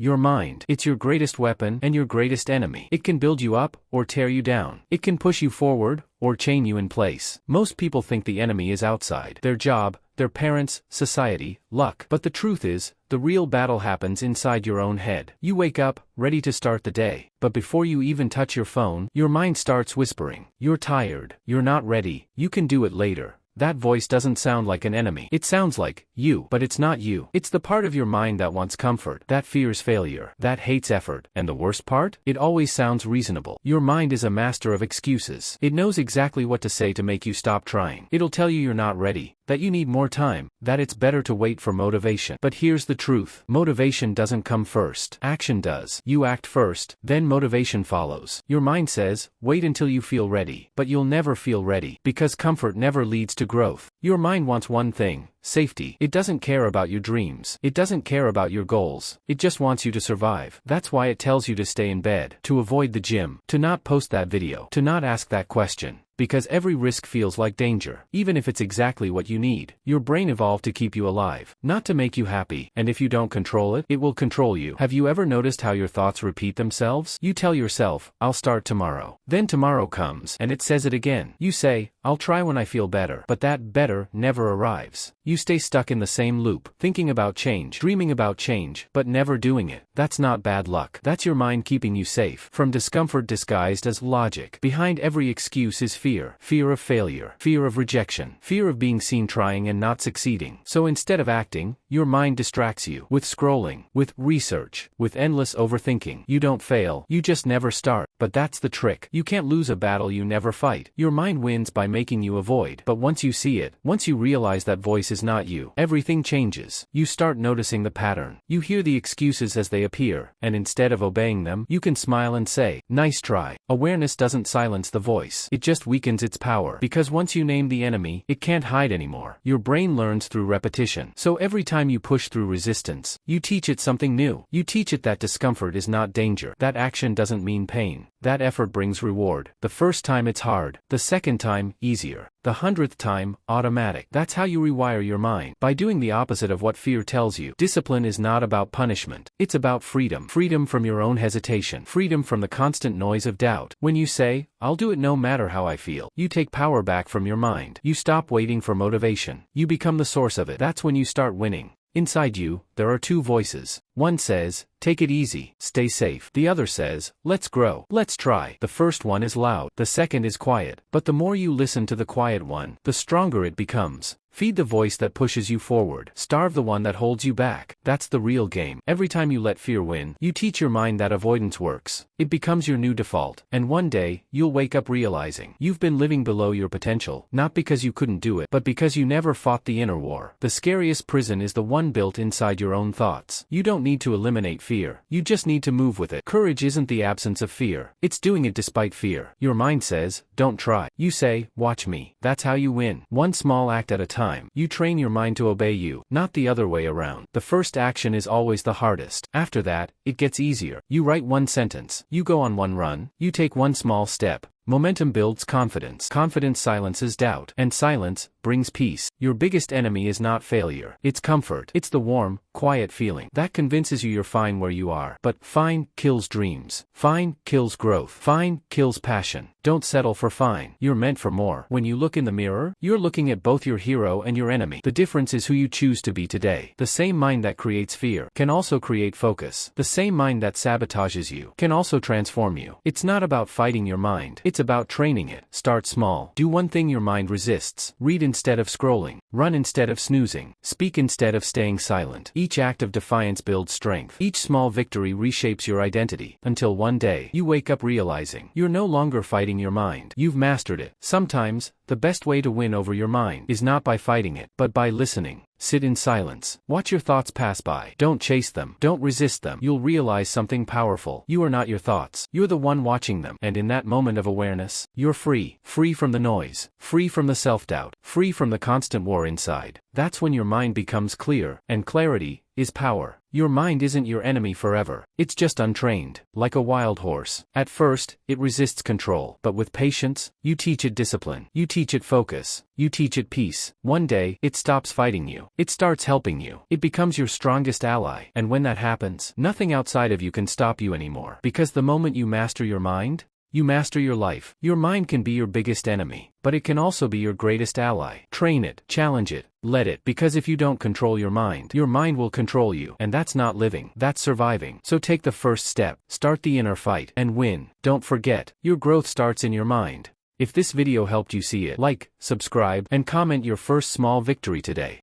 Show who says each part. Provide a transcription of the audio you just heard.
Speaker 1: Your mind. It's your greatest weapon and your greatest enemy. It can build you up or tear you down. It can push you forward or chain you in place. Most people think the enemy is outside. Their job, their parents, society, luck. But the truth is, the real battle happens inside your own head. You wake up, ready to start the day. But before you even touch your phone, your mind starts whispering. You're tired. You're not ready. You can do it later. That voice doesn't sound like an enemy. It sounds like you, but it's not you. It's the part of your mind that wants comfort, that fears failure, that hates effort. And the worst part? It always sounds reasonable. Your mind is a master of excuses. It knows exactly what to say to make you stop trying. It'll tell you you're not ready, that you need more time, that it's better to wait for motivation. But here's the truth. Motivation doesn't come first. Action does. You act first, then motivation follows. Your mind says, wait until you feel ready. But you'll never feel ready, because comfort never leads to growth. Your mind wants one thing: safety. It doesn't care about your dreams. It doesn't care about your goals. It just wants you to survive. That's why it tells you to stay in bed, to avoid the gym, to not post that video, to not ask that question. Because every risk feels like danger, even if it's exactly what you need. Your brain evolved to keep you alive, not to make you happy. And if you don't control it, it will control you. Have you ever noticed how your thoughts repeat themselves? You tell yourself, I'll start tomorrow. Then tomorrow comes, and it says it again. You say, I'll try when I feel better. But that better never arrives. You stay stuck in the same loop, thinking about change, dreaming about change, but never doing it. That's not bad luck. That's your mind keeping you safe from discomfort disguised as logic. Behind every excuse is fear. Fear of failure, fear of rejection, fear of being seen trying and not succeeding. So instead of acting, your mind distracts you with scrolling, with research, with endless overthinking. You don't fail, you just never start. But that's the trick. You can't lose a battle you never fight. Your mind wins by making you avoid. But once you see it, once you realize that voice is not you, everything changes. You start noticing the pattern. You hear the excuses as they appear, and instead of obeying them, you can smile and say, nice try. Awareness doesn't silence the voice. It just weakens its power. Because once you name the enemy, it can't hide anymore. Your brain learns through repetition. So every time you push through resistance, you teach it something new. You teach it that discomfort is not danger. That action doesn't mean pain. That effort brings reward. The first time it's hard. The second time, easier. The 100th time, automatic. That's how you rewire your mind. By doing the opposite of what fear tells you. Discipline is not about punishment. It's about freedom. Freedom from your own hesitation. Freedom from the constant noise of doubt. When you say, I'll do it no matter how I feel, you take power back from your mind. You stop waiting for motivation. You become the source of it. That's when you start winning. Inside you, there are two voices. One says, take it easy, stay safe. The other says, let's grow, let's try. The first one is loud, the second is quiet. But the more you listen to the quiet one, the stronger it becomes. Feed the voice that pushes you forward. Starve the one that holds you back. That's the real game. Every time you let fear win, you teach your mind that avoidance works. It becomes your new default. And one day, you'll wake up realizing you've been living below your potential, not because you couldn't do it, but because you never fought the inner war. The scariest prison is the one built inside your own thoughts. You don't need to eliminate fear. You just need to move with it. Courage isn't the absence of fear. It's doing it despite fear. Your mind says, don't try. You say, watch me. That's how you win. One small act at a time. You train your mind to obey you, not the other way around. The first action is always the hardest. After that, it gets easier. You write one sentence. You go on one run. You take one small step. Momentum builds confidence. Confidence silences doubt. And silence brings peace. Your biggest enemy is not failure. It's comfort. It's the warm, quiet feeling that convinces you you're fine where you are. But fine kills dreams. Fine kills growth. Fine kills passion. Don't settle for fine. You're meant for more. When you look in the mirror, you're looking at both your hero and your enemy. The difference is who you choose to be today. The same mind that creates fear can also create focus. The same mind that sabotages you can also transform you. It's not about fighting your mind. It's about training it. Start small. Do one thing your mind resists. Read instead of scrolling. Run instead of snoozing. Speak instead of staying silent. Each act of defiance builds strength. Each small victory reshapes your identity. Until one day, you wake up realizing you're no longer fighting your mind. You've mastered it. Sometimes, the best way to win over your mind is not by fighting it, but by listening. Sit in silence. Watch your thoughts pass by. Don't chase them. Don't resist them. You'll realize something powerful. You are not your thoughts. You're the one watching them. And in that moment of awareness, you're free. Free from the noise. Free from the self-doubt. Free from the constant war inside. That's when your mind becomes clear. And clarity is power. Your mind isn't your enemy forever. It's just untrained, like a wild horse. At first, it resists control. But with patience, you teach it discipline. You teach it focus. You teach it peace. One day, it stops fighting you. It starts helping you. It becomes your strongest ally. And when that happens, nothing outside of you can stop you anymore. Because the moment you master your mind, you master your life. Your mind can be your biggest enemy, but it can also be your greatest ally. Train it, challenge it, let it. Because if you don't control your mind will control you. And that's not living, that's surviving. So take the first step, start the inner fight, and win. Don't forget, your growth starts in your mind. If this video helped you see it, like, subscribe, and comment your first small victory today.